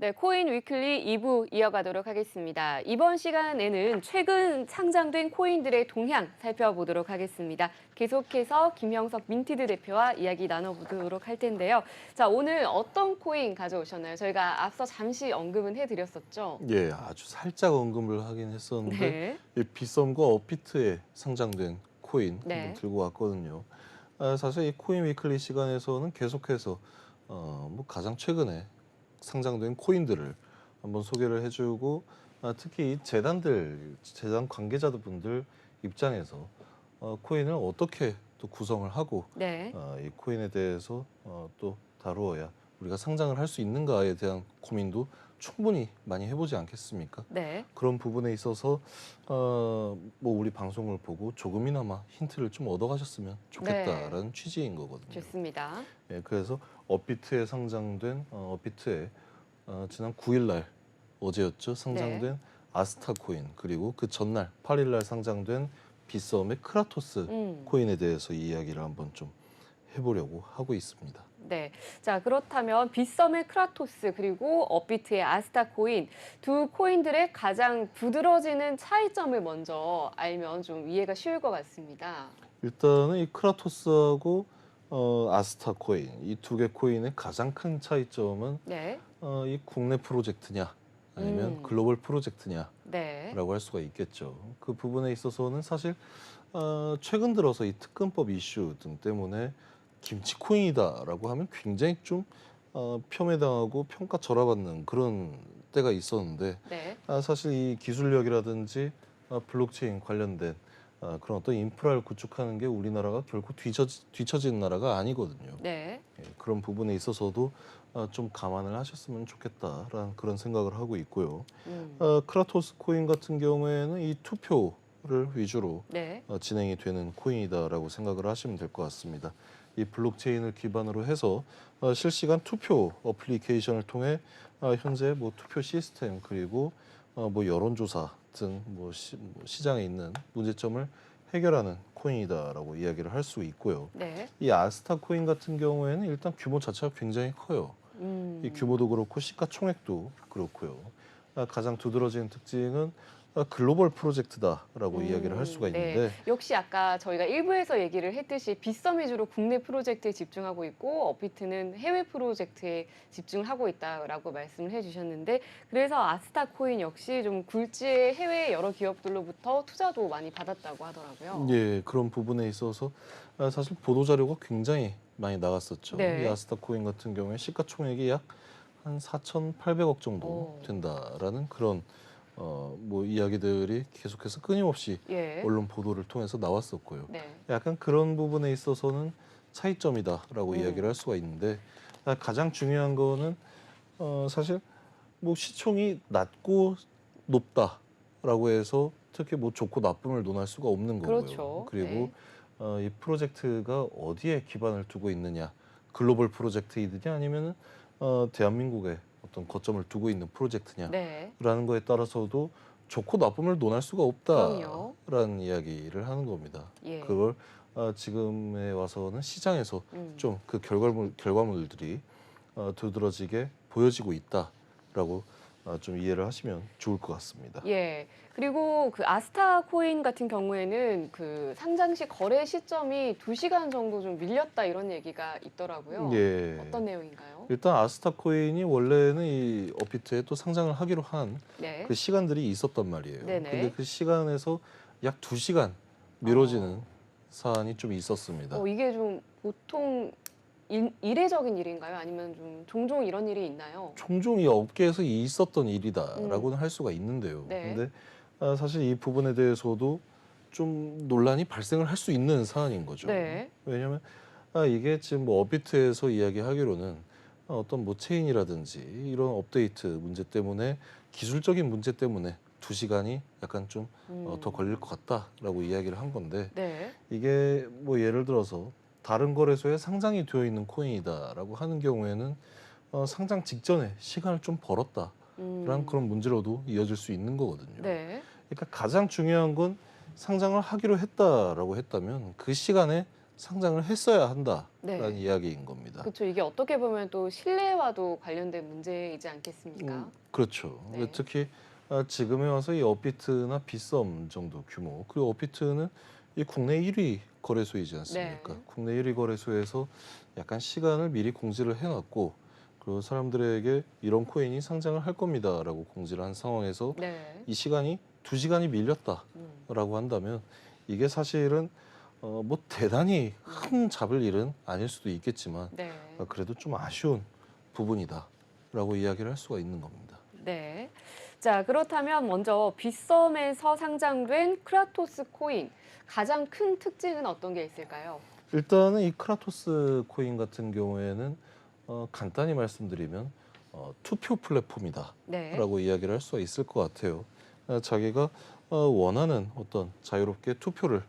네, 코인 위클리 2부 이어가도록 하겠습니다. 이번 시간에는 최근 상장된 코인들의 동향 살펴보도록 하겠습니다. 계속해서 김형석 민티드 대표와 이야기 나눠보도록 할 텐데요. 자, 오늘 어떤 코인 가져오셨나요? 저희가 앞서 잠시 언급은 해드렸었죠. 예, 아주 살짝 언급을 하긴 했었는데 네. 이 빗썸과 업비트에 상장된 코인 네. 한번 들고 왔거든요. 사실 이 코인 위클리 시간에서는 계속해서 뭐 가장 최근에 상장된 코인들을 한번 소개를 해주고 특히 이 재단 관계자분들 입장에서 코인을 어떻게 또 구성을 하고 네. 이 코인에 대해서 또 다루어야 우리가 상장을 할 수 있는가에 대한 고민도 충분히 많이 해보지 않겠습니까? 네. 그런 부분에 있어서 뭐 우리 방송을 보고 조금이나마 힌트를 좀 얻어가셨으면 좋겠다라는 취지인 거거든요. 좋습니다. 예, 그래서 업비트에 상장된 업비트에 지난 9일 날 어제였죠 상장된 아스타 코인 그리고 그 전날 8일 날 상장된 빗썸의 크라토스 코인에 대해서 이야기를 한번 좀 해보려고 하고 있습니다. 네. 자, 그렇다면 빗썸의 크라토스 그리고 업비트의 아스타 코인 두 코인들의 가장 두드러지는 차이점을 먼저 알면 좀 이해가 쉬울 것 같습니다. 일단은 이 크라토스하고 아스타 코인 이 두 개 코인의 가장 큰 차이점은 네. 이 국내 프로젝트냐 아니면 글로벌 프로젝트냐라고 네. 할 수가 있겠죠. 그 부분에 있어서는 사실 최근 들어서 이 특검법 이슈 등 때문에 김치코인이다라고 하면 굉장히 좀 폄훼당하고 평가 절하받는 그런 때가 있었는데 네. 사실 이 기술력이라든지 블록체인 관련된 그런 어떤 인프라를 구축하는 게 우리나라가 결코 뒤처지는 나라가 아니거든요. 네. 예, 그런 부분에 있어서도 좀 감안을 하셨으면 좋겠다라는 그런 생각을 하고 있고요. 크라토스 코인 같은 경우에는 이 투표를 위주로 네. 진행이 되는 코인이다라고 생각을 하시면 될 것 같습니다. 이 블록체인을 기반으로 해서 실시간 투표 어플리케이션을 통해 현재 뭐 투표 시스템 그리고 뭐 여론조사 등 뭐 시장에 있는 문제점을 해결하는 코인이다라고 이야기를 할 수 있고요. 네. 이 아스타 코인 같은 경우에는 일단 규모 자체가 굉장히 커요. 이 규모도 그렇고 시가총액도 그렇고요. 가장 두드러지는 특징은 글로벌 프로젝트다라고 이야기를 할 수가 네. 있는데 역시 아까 저희가 1부에서 얘기를 했듯이 빗썸 위주로 국내 프로젝트에 집중하고 있고 업비트는 해외 프로젝트에 집중을 하고 있다라고 말씀을 해주셨는데 그래서 아스타 코인 역시 좀 굴지의 해외 여러 기업들로부터 투자도 많이 받았다고 하더라고요. 예, 그런 부분에 있어서 사실 보도 자료가 굉장히 많이 나갔었죠. 네. 이 아스타 코인 같은 경우에 시가총액이 약 한 4,800억 정도 오. 된다라는 그런 뭐 이야기들이 계속해서 끊임없이 예. 언론 보도를 통해서 나왔었고요. 네. 약간 그런 부분에 있어서는 차이점이다라고 이야기를 할 수가 있는데 가장 중요한 거는 사실 뭐 시총이 낮고 높다라고 해서 특히 뭐 좋고 나쁨을 논할 수가 없는 거고요. 그렇죠. 그리고 이 프로젝트가 어디에 기반을 두고 있느냐, 글로벌 프로젝트이느냐 아니면은 대한민국에 어떤 거점을 두고 있는 프로젝트냐라는 네. 거에 따라서도 좋고 나쁨을 논할 수가 그럼요. 없다라는 이야기를 하는 겁니다. 예. 그걸 지금에 와서는 시장에서 음. 좀 그 결과물들이 두드러지게 보여지고 있다라고 좀 이해를 하시면 좋을 것 같습니다. 예. 그리고 그 아스타 코인 같은 경우에는 그 상장 시 거래 시점이 2시간 정도 좀 밀렸다 이런 얘기가 있더라고요. 예. 어떤 내용인가요? 일단 아스타 코인이 원래는 이 업비트에 또 상장을 하기로 한 네. 그 시간들이 있었단 말이에요. 네네. 근데 그 시간에서 약 2시간 미뤄지는 사안이 좀 있었습니다. 이게 좀 보통 이례적인 일인가요? 아니면 좀 종종 이런 일이 있나요? 종종 이 업계에서 있었던 일이다라고는 할 수가 있는데요. 네. 근데 사실 이 부분에 대해서도 좀 논란이 발생을 할 수 있는 사안인 거죠. 네. 왜냐하면 이게 지금 뭐 업비트에서 이야기하기로는 어떤 뭐 체인이라든지 이런 업데이트 문제 때문에 기술적인 문제 때문에 2시간이 약간 좀 더 걸릴 것 같다라고 이야기를 한 건데 네. 이게 뭐 예를 들어서 다른 거래소에 상장이 되어 있는 코인이다라고 하는 경우에는 상장 직전에 시간을 좀 벌었다라는 그런 문제로도 이어질 수 있는 거거든요. 네. 그러니까 가장 중요한 건 상장을 하기로 했다라고 했다면 그 시간에 상장을 했어야 한다라는 네. 이야기인 겁니다. 그렇죠. 이게 어떻게 보면 또 신뢰와도 관련된 문제이지 않겠습니까? 그렇죠. 네. 특히 지금에 와서 이 업비트나 빗썸 정도 규모, 그리고 업비트는 이 국내 1위 거래소이지 않습니까? 네. 국내 1위 거래소에서 약간 시간을 미리 공지를 해놨고, 그리고 사람들에게 이런 코인이 상장을 할 겁니다라고 공지를 한 상황에서 네. 이 시간이 2시간이 밀렸다라고 음. 한다면 이게 사실은 뭐 대단히 큰 잡을 일은 아닐 수도 있겠지만 네. 그래도 좀 아쉬운 부분이다라고 이야기를 할 수가 있는 겁니다. 네. 자, 그렇다면 먼저 빗썸에서 상장된 크라토스 코인 가장 큰 특징은 어떤 게 있을까요? 일단은 이 크라토스 코인 같은 경우에는 간단히 말씀드리면 투표 플랫폼이다라고 네. 이야기를 할 수가 있을 것 같아요. 자기가 원하는 어떤 자유롭게 투표를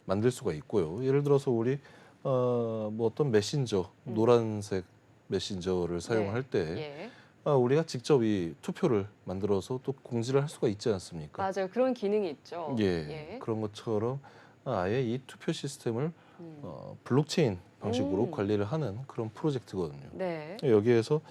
만들 수가 있고요. 예를 들어서 우리 뭐 어떤 메신저, 노란색 메신저를 사용할 때 예. 우리가 직접 이 투표를 만들어서 또 공지를 할 수가 있지 않습니까? 맞아요. 그런 기능이 있죠. 예, 예. 그런 것처럼 아예 이 투표 시스템을 음. 블록체인 방식으로 음. 관리를 하는 그런 프로젝트거든요. 네. 여기에서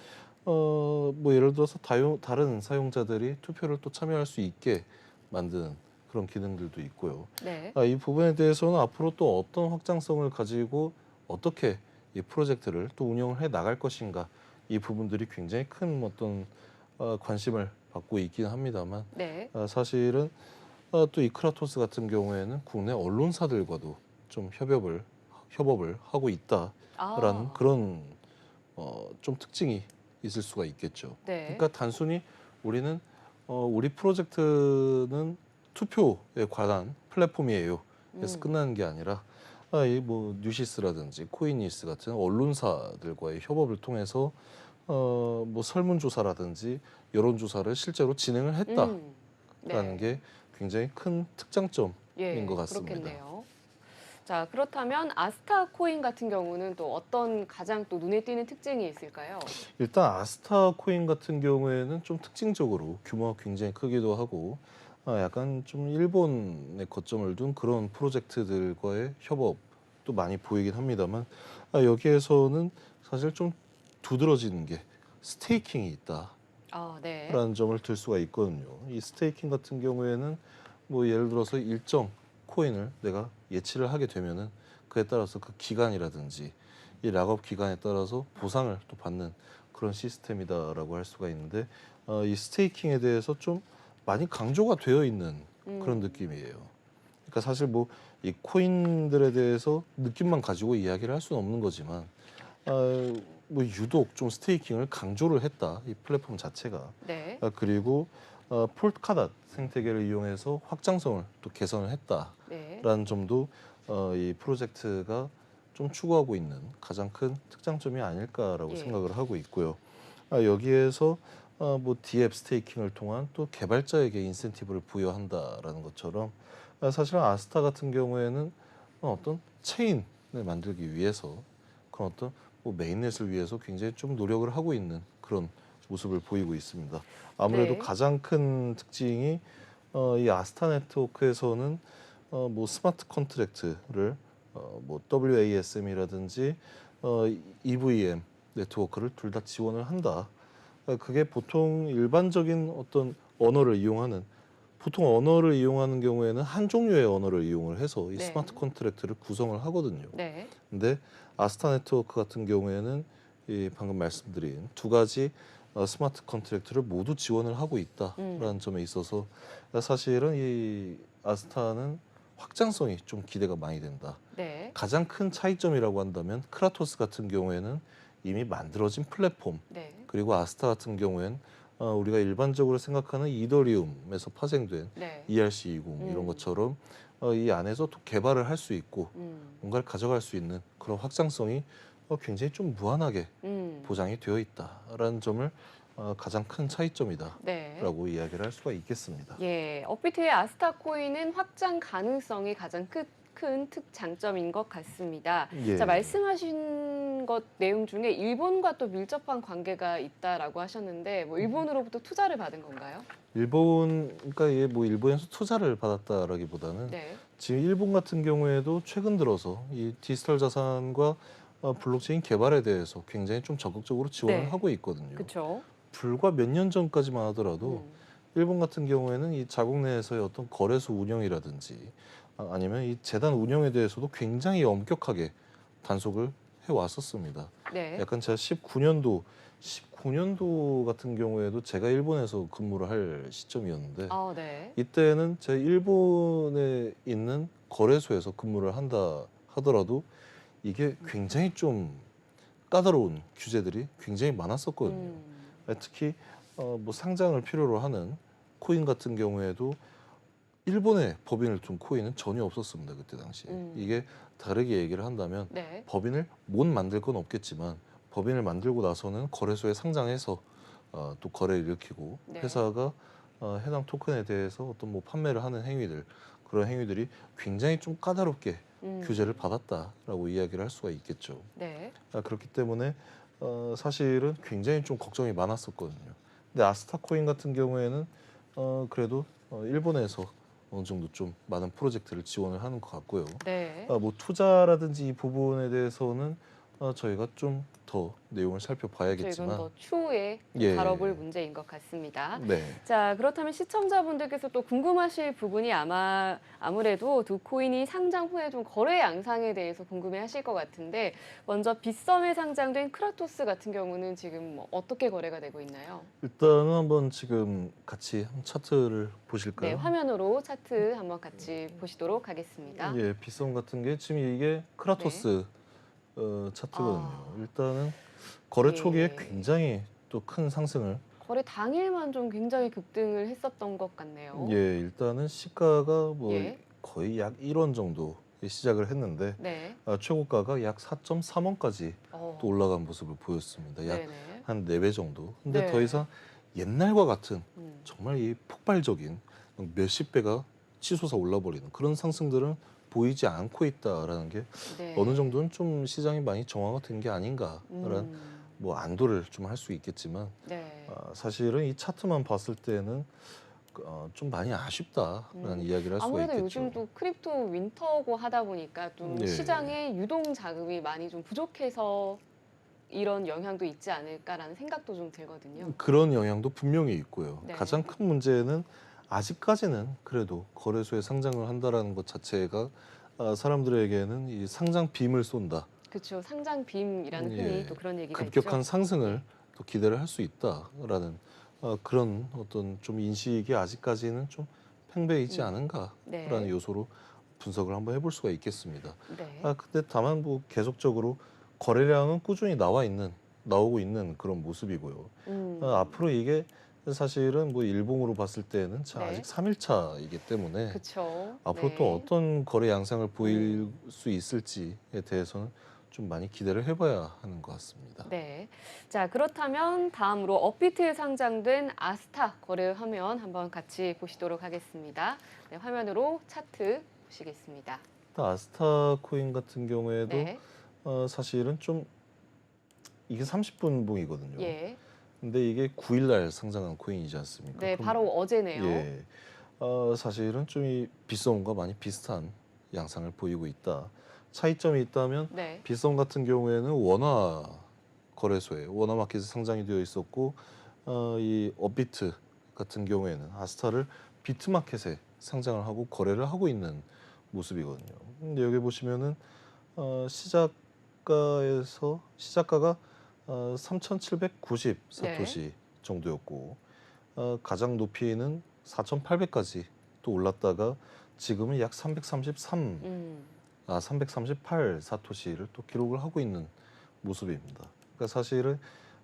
뭐 예를 들어서 다른 사용자들이 투표를 또 참여할 수 있게 만드는 그런 기능들도 있고요. 네. 이 부분에 대해서는 앞으로 또 어떤 확장성을 가지고 어떻게 이 프로젝트를 또 운영을 해 나갈 것인가, 이 부분들이 굉장히 큰 어떤 관심을 받고 있긴 합니다만 네. 사실은 또 이 크라토스 같은 경우에는 국내 언론사들과도 좀 협업을 하고 있다라는 아. 그런 좀 특징이 있을 수가 있겠죠. 네. 그러니까 단순히 우리는 우리 프로젝트는 투표에 관한 플랫폼이에요. 그래서 끝나는 게 아니라 이 뭐 뉴시스라든지 코인니스 같은 언론사들과의 협업을 통해서 뭐 설문조사라든지 여론조사를 실제로 진행을 했다라는 네. 게 굉장히 큰 특장점인 예, 것 같습니다. 그렇겠네요. 자, 그렇다면 아스타 코인 같은 경우는 또 어떤 가장 또 눈에 띄는 특징이 있을까요? 일단 아스타 코인 같은 경우에는 좀 특징적으로 규모가 굉장히 크기도 하고 약간 좀 일본에 거점을 둔 그런 프로젝트들과의 협업도 많이 보이긴 합니다만 여기에서는 사실 좀 두드러지는 게 스테이킹이 있다라는 아, 네. 점을 들 수가 있거든요. 이 스테이킹 같은 경우에는 뭐 예를 들어서 일정 코인을 내가 예치를 하게 되면은 그에 따라서 그 기간이라든지 이 락업 기간에 따라서 보상을 또 받는 그런 시스템이다라고 할 수가 있는데 이 스테이킹에 대해서 좀 많이 강조가 되어 있는 그런 느낌이에요. 그러니까 사실 뭐 이 코인들에 대해서 느낌만 가지고 이야기를 할 수는 없는 거지만 뭐 유독 좀 스테이킹을 강조를 했다, 이 플랫폼 자체가. 네. 그리고 폴카닷 생태계를 이용해서 확장성을 또 개선을 네. 했다라는 점도 이 프로젝트가 좀 추구하고 있는 가장 큰 특장점이 아닐까라고 예. 생각을 하고 있고요. 여기에서 뭐 디앱 스테이킹을 통한 또 개발자에게 인센티브를 부여한다라는 것처럼 사실 아스타 같은 경우에는 어떤 체인을 만들기 위해서 그런 어떤 뭐 메인넷을 위해서 굉장히 좀 노력을 하고 있는 그런 모습을 보이고 있습니다. 아무래도 네. 가장 큰 특징이 이 아스타 네트워크에서는 뭐 스마트 컨트랙트를 뭐 WASM이라든지 EVM 네트워크를 둘 다 지원을 한다. 그게 보통 일반적인 어떤 언어를 이용하는 경우에는 한 종류의 언어를 이용을 해서 이 네. 스마트 컨트랙트를 구성을 하거든요. 네. 근데 아스타 네트워크 같은 경우에는 이 방금 말씀드린 두 가지 스마트 컨트랙트를 모두 지원을 하고 있다라는 점에 있어서 사실은 이 아스타는 확장성이 좀 기대가 많이 된다. 네. 가장 큰 차이점이라고 한다면 크라토스 같은 경우에는 이미 만들어진 플랫폼, 네. 그리고 아스타 같은 경우에는 우리가 일반적으로 생각하는 이더리움에서 파생된 네. ERC20 이런 것처럼 이 안에서 또 개발을 할 수 있고 뭔가를 가져갈 수 있는 그런 확장성이 굉장히 좀 무한하게 보장이 되어 있다라는 점을 가장 큰 차이점이다라고 네. 이야기를 할 수가 있겠습니다. 예, 업비트의 아스타 코인은 확장 가능성이 가장 큰 특장점인 것 같습니다. 예. 자, 말씀하신 것 내용 중에 일본과 또 밀접한 관계가 있다라고 하셨는데, 뭐 일본으로부터 투자를 받은 건가요? 그러니까 뭐 일본에서 투자를 받았다라기보다는 네. 지금 일본 같은 경우에도 최근 들어서 이 디지털 자산과 블록체인 개발에 대해서 굉장히 좀 적극적으로 지원을 네. 하고 있거든요. 그렇죠. 불과 몇 년 전까지만 하더라도 일본 같은 경우에는 이 자국 내에서의 어떤 거래소 운영이라든지 아니면 이 재단 운영에 대해서도 굉장히 엄격하게 단속을 해왔었습니다. 네. 약간 제가 19년도 같은 경우에도 제가 일본에서 근무를 할 시점이었는데 아, 네. 이때는 제가 일본에 있는 거래소에서 근무를 한다 하더라도 이게 굉장히 좀 까다로운 규제들이 굉장히 많았었거든요. 음. 특히 뭐 상장을 필요로 하는 코인 같은 경우에도 일본의 법인을 둔 코인은 전혀 없었습니다. 그때 당시에. 이게 다르게 얘기를 한다면 네. 법인을 못 만들 건 없겠지만 법인을 만들고 나서는 거래소에 상장해서 또 거래를 일으키고 네. 회사가 해당 토큰에 대해서 어떤 뭐 판매를 하는 행위들 그런 행위들이 굉장히 좀 까다롭게 규제를 받았다라고 이야기를 할 수가 있겠죠. 네. 그렇기 때문에 사실은 굉장히 좀 걱정이 많았었거든요. 근데 아스타 코인 같은 경우에는 그래도 일본에서 어느 정도 좀 많은 프로젝트를 지원을 하는 것 같고요. 네. 뭐 투자라든지 이 부분에 대해서는 저희가 좀 더 내용을 그렇죠. 이건 살펴봐야겠지만, 더 추후에 좀 예, 다뤄볼 문제인 것 같습니다. 네, 자, 그렇다면 시청자분들께서 또 궁금하실 부분이 아무래도 두 코인이 상장 후에 좀 거래 양상에 대해서 궁금해하실 것 같은데 먼저 빗썸에 상장된 크라토스 같은 경우는 지금 뭐 어떻게 거래가 되고 있나요? 일단은 한번 지금 같이 한번 차트를 네, 보실까요? 화면으로 차트 한번 같이 보시도록 하겠습니다. 예, 빗썸 같은 게 지금 이게 크라토스 차트거든요. 아. 일단은 거래 초기에 예. 굉장히 또 큰 상승을, 거래 당일만 좀 굉장히 급등을 했었던 것 같네요. 예, 일단은 시가가 뭐 예. 거의 약 1원 정도 시작을 했는데 네. 최고가가 약 4.3원까지 어. 또 올라간 모습을 보였습니다. 약 네네. 한 4배 정도. 근데 네. 더 이상 옛날과 같은 음. 정말 이 폭발적인 몇십 배가 치솟아 올라버리는 그런 상승들은 보이지 않고 있다라는 게 네. 어느 정도는 좀 시장이 많이 정화가 된 게 아닌가라는 음. 뭐 안도를 좀 할 수 있겠지만 네. 사실은 이 차트만 봤을 때는 좀 많이 아쉽다라는 이야기를 할 수가 아무래도 있겠죠. 요즘 또 크립토 윈터고 하다 보니까 좀 예. 시장에 유동 자금이 많이 좀 부족해서 이런 영향도 있지 않을까라는 생각도 좀 들거든요. 그런 영향도 분명히 있고요. 네. 가장 큰 문제는 아직까지는 그래도 거래소에 상장을 한다라는 것 자체가 사람들에게는 이 상장 빔을 쏜다. 그렇죠. 상장 빔이라는 흔히 예, 또 그런 얘기가 급격한 있죠. 상승을 또 기대를 할 수 있다라는 그런 어떤 좀 인식이 아직까지는 좀 팽배이지 않은가라는 네. 요소로 분석을 한번 해볼 수가 있겠습니다. 네. 근데 다만 뭐 계속적으로 거래량은 꾸준히 나오고 있는 그런 모습이고요. 앞으로 이게 사실은 뭐 일봉으로 봤을 때는 네. 아직 3일차이기 때문에 그렇죠. 앞으로 네. 또 어떤 거래 양상을 보일 수 있을지에 대해서는 좀 많이 기대를 해봐야 하는 것 같습니다. 네. 자, 그렇다면 다음으로 업비트에 상장된 아스타 거래 화면 한번 같이 보시도록 하겠습니다. 네, 화면으로 차트 보시겠습니다. 아스타 코인 같은 경우에도 네. 사실은 좀 이게 30분 봉이거든요. 예. 근데 이게 9일날 상장한 코인이지 않습니까? 네, 그럼 바로 어제네요. 예, 사실은 좀 이 빗썸과 많이 비슷한 양상을 보이고 있다. 차이점이 있다면 네. 빗썸 같은 경우에는 원화 거래소에 원화 마켓에 상장이 되어 있었고 이 업비트 같은 경우에는 아스타를 비트 마켓에 상장을 하고 거래를 하고 있는 모습이거든요. 근데 여기 보시면은 시작가가 3,790 사토시 정도였고 가장 높이는 4,800까지 또 올랐다가 지금은 약 338 사토시를 또 기록을 하고 있는 모습입니다. 그러니까 사실은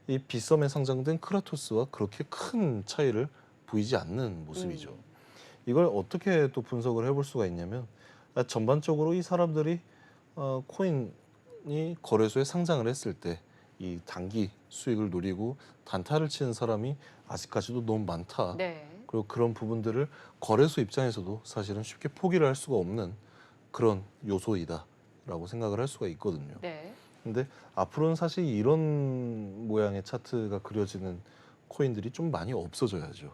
이 빗썸에 상장된 크라토스와 그렇게 큰 차이를 보이지 않는 모습이죠. 이걸 어떻게 또 분석을 해볼 수가 있냐면 전반적으로 이 사람들이 코인이 거래소에 상장을 했을 때 이 단기 수익을 노리고 단타를 치는 사람이 아직까지도 너무 많다. 네. 그리고 그런 부분들을 거래소 입장에서도 사실은 쉽게 포기를 할 수가 없는 그런 요소이다라고 생각을 할 수가 있거든요. 네. 근데 앞으로는 사실 이런 모양의 차트가 그려지는 코인들이 좀 많이 없어져야죠.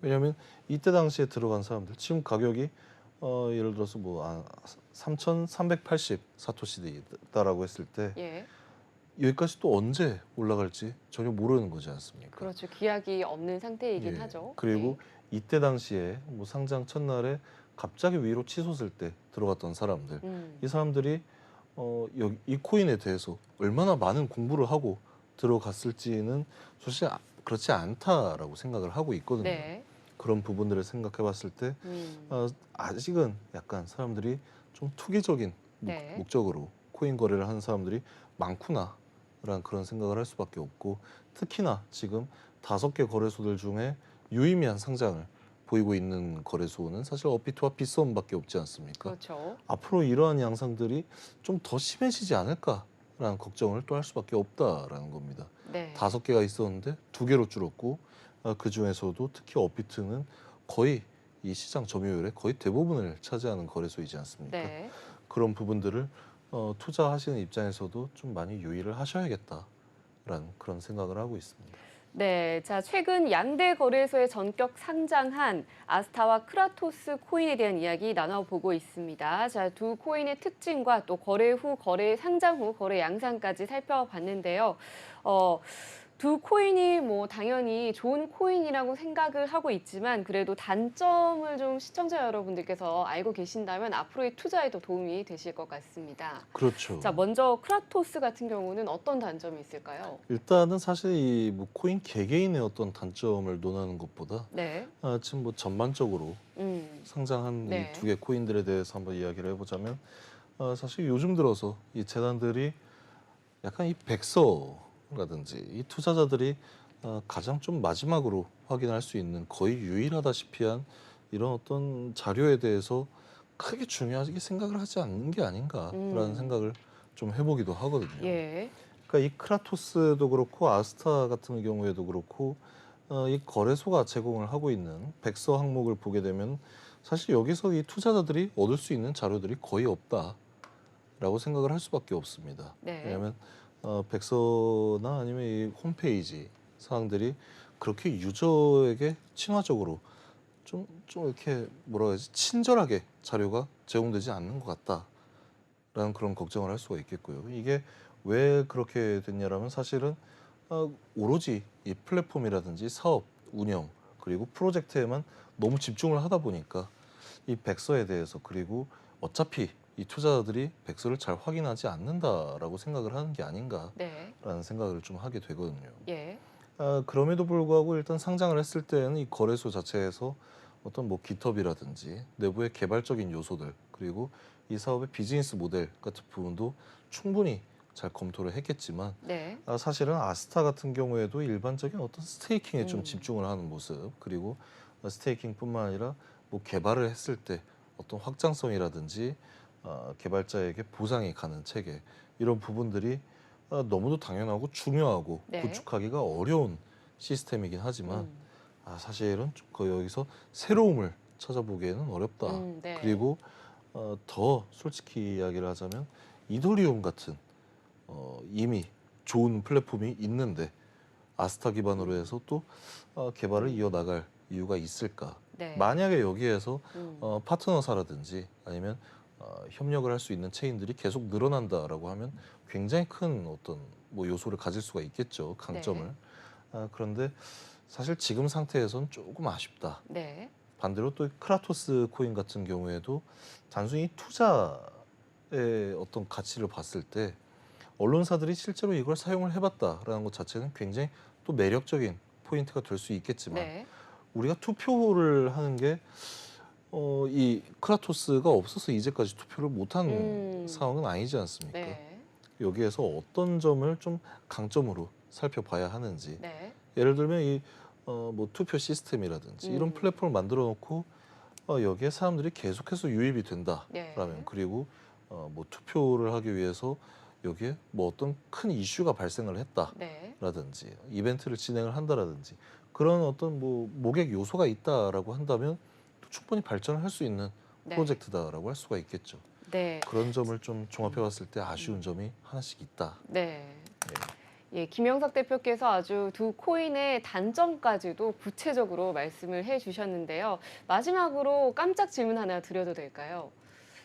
왜냐하면 이때 당시에 들어간 사람들 지금 가격이 예를 들어서 뭐 3,380 사토시다라고 했을 때 예. 여기까지 또 언제 올라갈지 전혀 모르는 거지 않습니까? 그렇죠. 기약이 없는 상태이긴 예. 하죠. 그리고 이때 당시에 뭐 상장 첫날에 갑자기 위로 치솟을 때 들어갔던 사람들, 이 사람들이 여기 이 코인에 대해서 얼마나 많은 공부를 하고 들어갔을지는 사실 그렇지 않다라고 생각을 하고 있거든요. 네. 그런 부분들을 생각해봤을 때 아직은 약간 사람들이 좀 투기적인 네. 목적으로 코인 거래를 하는 사람들이 많구나라는 그런 생각을 할 수밖에 없고, 특히나 지금 5개 거래소들 중에 유의미한 상장을 보이고 있는 거래소는 사실 업비트와 빗썸밖에 없지 않습니까? 그렇죠. 앞으로 이러한 양상들이 좀 더 심해지지 않을까라는 걱정을 또 할 수밖에 없다라는 겁니다. 네. 5개가 있었는데 2개로 줄었고, 그 중에서도 특히 업비트는 거의 이 시장 점유율의 거의 대부분을 차지하는 거래소이지 않습니까? 네. 그런 부분들을 투자하시는 입장에서도 좀 많이 유의를 하셔야겠다라는 그런 생각을 하고 있습니다. 네, 자 최근 양대 거래소에 전격 상장한 아스타와 크라토스 코인에 대한 이야기 나눠보고 있습니다. 자, 두 코인의 특징과 또 거래 후, 거래 상장 후 거래 양상까지 살펴봤는데요. 두 코인이 뭐 당연히 좋은 코인이라고 생각을 하고 있지만 그래도 단점을 좀 시청자 여러분들께서 알고 계신다면 앞으로의 투자에도 도움이 되실 것 같습니다. 그렇죠. 자, 먼저 크라토스 같은 경우는 어떤 단점이 있을까요? 일단은 사실 이 뭐 코인 개개인의 어떤 단점을 논하는 것보다 네. 지금 뭐 전반적으로 상장한 네. 이 2개 코인들에 대해서 한번 이야기를 해보자면, 사실 요즘 들어서 이 재단들이 약간 이 백서라든지 이 투자자들이 가장 좀 마지막으로 확인할 수 있는 거의 유일하다시피 한 이런 어떤 자료에 대해서 크게 중요하게 생각을 하지 않는 게 아닌가라는 생각을 좀 해보기도 하거든요. 예. 그러니까 이 크라토스도 그렇고 아스타 같은 경우에도 그렇고 이 거래소가 제공을 하고 있는 백서 항목을 보게 되면 사실 여기서 이 투자자들이 얻을 수 있는 자료들이 거의 없다라고 생각을 할 수밖에 없습니다. 네. 왜냐하면 백서나 아니면 이 홈페이지 사항들이 그렇게 유저에게 친화적으로 좀 이렇게 뭐라 해야지 친절하게 자료가 제공되지 않는 것 같다라는 그런 걱정을 할 수가 있겠고요. 이게 왜 그렇게 됐냐라면 사실은 오로지 이 플랫폼이라든지 사업 운영 그리고 프로젝트에만 너무 집중을 하다 보니까 이 백서에 대해서, 그리고 어차피 이 투자자들이 백서를 잘 확인하지 않는다라고 생각을 하는 게 아닌가라는 네. 생각을 좀 하게 되거든요. 예. 그럼에도 불구하고 일단 상장을 했을 때는 이 거래소 자체에서 어떤 뭐 깃허브라든지 내부의 개발적인 요소들, 그리고 이 사업의 비즈니스 모델 같은 부분도 충분히 잘 검토를 했겠지만, 네. 사실은 아스타 같은 경우에도 일반적인 어떤 스테이킹에 좀 음. 집중을 하는 모습, 그리고 스테이킹뿐만 아니라 뭐 개발을 했을 때 어떤 확장성이라든지 개발자에게 보상이 가는 체계, 이런 부분들이 너무도 당연하고 중요하고 네. 구축하기가 어려운 시스템이긴 하지만 음. 사실은 좀 여기서 새로움을 찾아보기에는 어렵다. 네. 그리고 더 솔직히 이야기를 하자면 이더리움 같은 이미 좋은 플랫폼이 있는데 아스타 기반으로 해서 또 개발을 이어나갈 이유가 있을까? 네. 만약에 여기에서 파트너사라든지 아니면 협력을 할 수 있는 체인들이 계속 늘어난다라고 하면 굉장히 큰 어떤 뭐 요소를 가질 수가 있겠죠, 강점을. 네. 그런데 사실 지금 상태에선 조금 아쉽다. 네. 반대로 또 크라토스 코인 같은 경우에도 단순히 투자의 어떤 가치를 봤을 때 언론사들이 실제로 이걸 사용을 해봤다라는 것 자체는 굉장히 또 매력적인 포인트가 될 수 있겠지만, 네. 우리가 투표를 하는 게 이 크라토스가 없어서 이제까지 투표를 못한 상황은 아니지 않습니까? 네. 여기에서 어떤 점을 좀 강점으로 살펴봐야 하는지. 네. 예를 들면 이 뭐 투표 시스템이라든지 이런 플랫폼을 만들어 놓고 여기에 사람들이 계속해서 유입이 된다라면, 네. 그리고 뭐 투표를 하기 위해서 여기에 뭐 어떤 큰 이슈가 발생을 네. 했다라든지 이벤트를 진행을 한다라든지 그런 어떤 뭐 모객 요소가 있다라고 한다면 또 충분히 발전을 할 수 있는 네. 프로젝트다라고 할 수가 있겠죠. 네. 그런 점을 좀 종합해 봤을 때 아쉬운 점이 하나씩 있다. 네. 네. 예, 김영석 대표께서 아주 두 코인의 단점까지도 구체적으로 말씀을 해주셨는데요. 마지막으로 깜짝 질문 하나 드려도 될까요?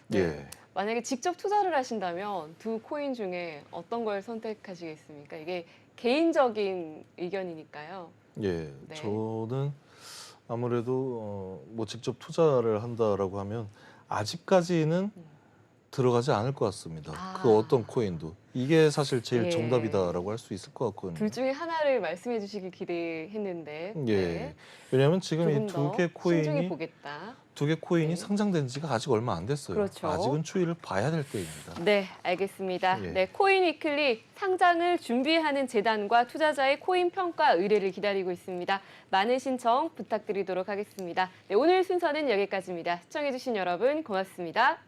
네. 예. 만약에 직접 투자를 하신다면 두 코인 중에 어떤 걸 선택하시겠습니까? 이게 개인적인 의견이니까요. 예. 네. 저는 아무래도 뭐 직접 투자를 한다라고 하면 아직까지는 들어가지 않을 것 같습니다. 아. 그 어떤 코인도. 이게 사실 제일 예. 정답이다라고 할 수 있을 것 같거든요. 둘 중에 하나를 말씀해 주시길 기대했는데. 예. 네. 왜냐하면 지금 이 조금 두 더 개 신중히 코인이 보겠다. 네. 네. 상장된 지가 아직 얼마 안 됐어요. 그렇죠. 아직은 추이를 봐야 될 때입니다. 네, 알겠습니다. 예. 네, 코인 위클리 상장을 준비하는 재단과 투자자의 코인 평가 의뢰를 기다리고 있습니다. 많은 신청 부탁드리도록 하겠습니다. 네, 오늘 순서는 여기까지입니다. 시청해주신 여러분 고맙습니다.